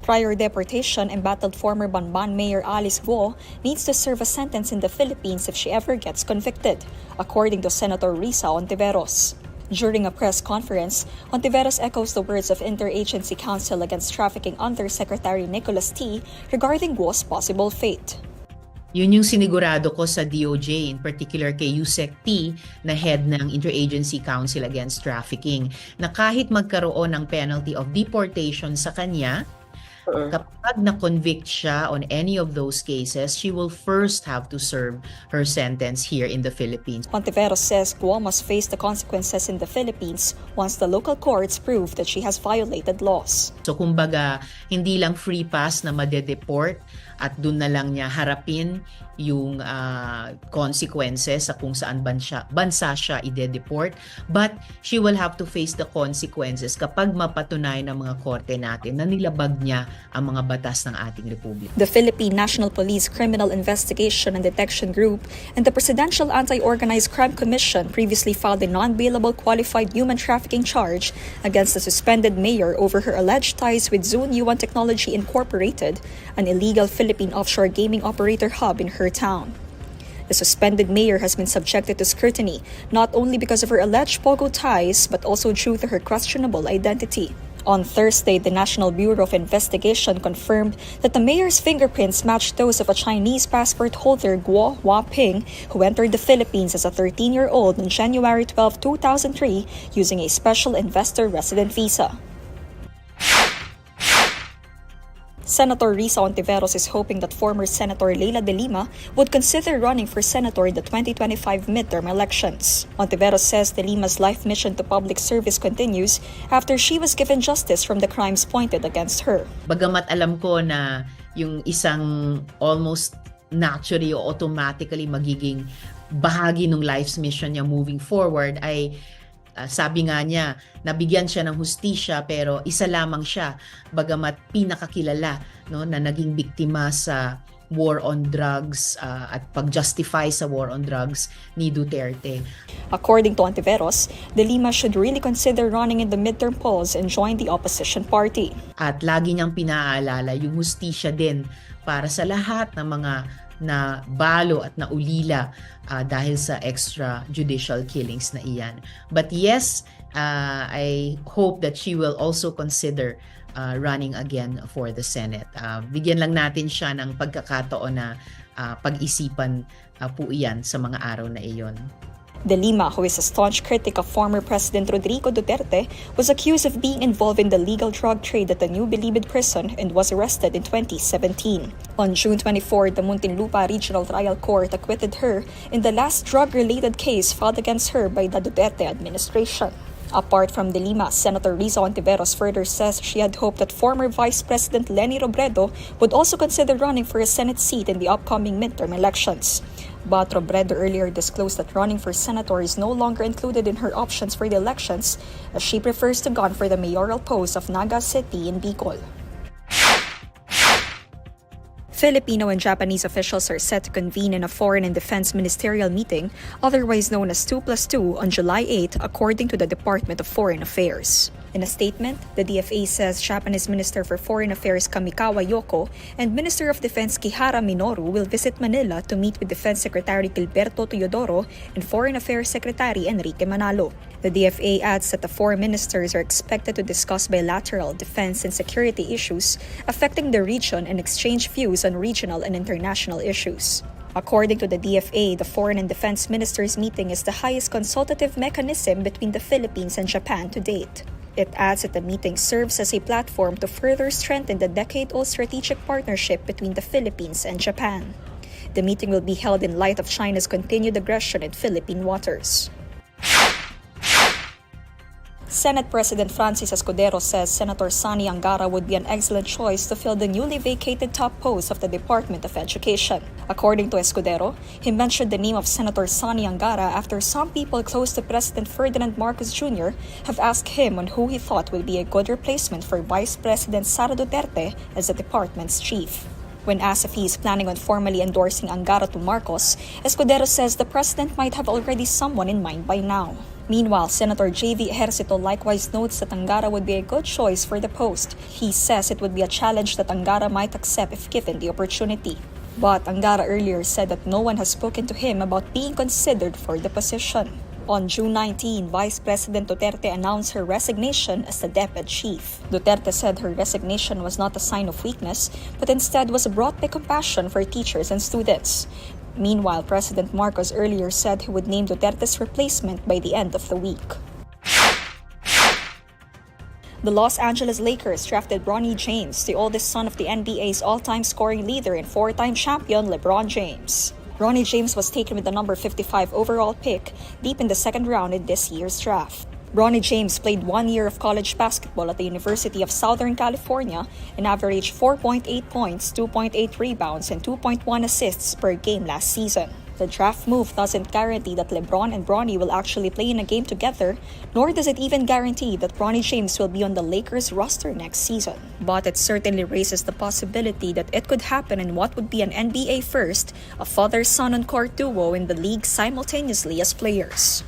Prior deportation, embattled former Banban Mayor Alice Guo needs to serve a sentence in the Philippines if she ever gets convicted, according to Senator Risa Hontiveros. During a press conference, Hontiveros echoes the words of Interagency Council Against Trafficking Undersecretary Nicholas T. regarding Guo's possible fate. Yun yung sinigurado ko sa DOJ, in particular kay Yusek T, na head ng Interagency Council Against Trafficking, na kahit magkaroon ng penalty of deportation sa kanya, kapag na-convict siya on any of those cases, she will first have to serve her sentence here in the Philippines. Hontiveros says Guo must face the consequences in the Philippines once the local courts prove that she has violated laws. So kumbaga, hindi lang free pass na madedeport at dun na lang niya harapin yung consequences sa kung saan bansa siya ide-deport, but she will have to face the consequences kapag mapatunay ng mga korte natin na nilabag niya ang mga batas ng ating republika. The Philippine National Police Criminal Investigation and Detection Group and the Presidential Anti-Organized Crime Commission previously filed a non-bailable qualified human trafficking charge against the suspended mayor over her alleged ties with Zone Yuan Technology Incorporated, an illegal Philippine offshore gaming operator hub in her town. The suspended mayor has been subjected to scrutiny not only because of her alleged pogo ties but also due to her questionable identity. On Thursday, the National Bureau of Investigation confirmed that the mayor's fingerprints matched those of a Chinese passport holder, Guo Huaping, who entered the Philippines as a 13-year-old on January 12, 2003 using a special investor resident visa. Senator Risa Hontiveros is hoping that former Senator Leila de Lima would consider running for senator in the 2025 midterm elections. Hontiveros says de Lima's life mission to public service continues after she was given justice from the crimes pointed against her. Bagamat alam ko na yung isang almost naturally o automatically magiging bahagi ng life's mission niya moving forward ay sabi nga niya, nabigyan siya ng hustisya pero isa lamang siya bagamat pinakakilala na naging biktima sa war on drugs at pag-justify sa war on drugs ni Duterte. According to Hontiveros, de Lima should really consider running in the midterm polls and join the opposition party. At lagi niyang pinaalala yung hustisya din para sa lahat ng mga na balo at naulila dahil sa extrajudicial killings na iyan. But yes, I hope that she will also consider running again for the Senate. Bigyan lang natin siya ng pagkakataon na pag-isipan po iyan sa mga araw na iyon. De Lima, who is a staunch critic of former President Rodrigo Duterte, was accused of being involved in the legal drug trade at the New Bilibid prison and was arrested in 2017. On June 24, the Muntinlupa Regional Trial Court acquitted her in the last drug-related case filed against her by the Duterte administration. Apart from De Lima, Senator Risa Hontiveros further says she had hoped that former Vice President Leni Robredo would also consider running for a Senate seat in the upcoming midterm elections. But Robredo earlier disclosed that running for senator is no longer included in her options for the elections, as she prefers to gun for the mayoral post of Naga City in Bicol. Filipino and Japanese officials are set to convene in a foreign and defense ministerial meeting, otherwise known as 2+2, on July 8, according to the Department of Foreign Affairs. In a statement, the DFA says Japanese Minister for Foreign Affairs Kamikawa Yoko and Minister of Defense Kihara Minoru will visit Manila to meet with Defense Secretary Gilberto Teodoro and Foreign Affairs Secretary Enrique Manalo. The DFA adds that the four ministers are expected to discuss bilateral defense and security issues affecting the region and exchange views on regional and international issues. According to the DFA, the Foreign and Defense Ministers meeting is the highest consultative mechanism between the Philippines and Japan to date. It adds that the meeting serves as a platform to further strengthen the decade-old strategic partnership between the Philippines and Japan. The meeting will be held in light of China's continued aggression in Philippine waters. Senate President Francis Escudero says Senator Sonny Angara would be an excellent choice to fill the newly vacated top post of the Department of Education. According to Escudero, he mentioned the name of Senator Sonny Angara after some people close to President Ferdinand Marcos Jr. have asked him on who he thought would be a good replacement for Vice President Sara Duterte as the department's chief. When asked if he is planning on formally endorsing Angara to Marcos, Escudero says the president might have already someone in mind by now. Meanwhile, Senator J.V. Ejercito likewise notes that Angara would be a good choice for the post. He says it would be a challenge that Angara might accept if given the opportunity. But Angara earlier said that no one has spoken to him about being considered for the position. On June 19, Vice President Duterte announced her resignation as the DepEd chief. Duterte said her resignation was not a sign of weakness, but instead was brought by compassion for teachers and students. Meanwhile, President Marcos earlier said he would name Duterte's replacement by the end of the week. The Los Angeles Lakers drafted Bronny James, the oldest son of the NBA's all-time scoring leader and four-time champion LeBron James. Bronny James was taken with the number 55 overall pick deep in the second round in this year's draft. Bronny James played 1 year of college basketball at the University of Southern California and averaged 4.8 points, 2.8 rebounds, and 2.1 assists per game last season. The draft move doesn't guarantee that LeBron and Brony will actually play in a game together, nor does it even guarantee that Bronny James will be on the Lakers roster next season. But it certainly raises the possibility that it could happen in what would be an NBA first, a father-son on-court duo in the league simultaneously as players.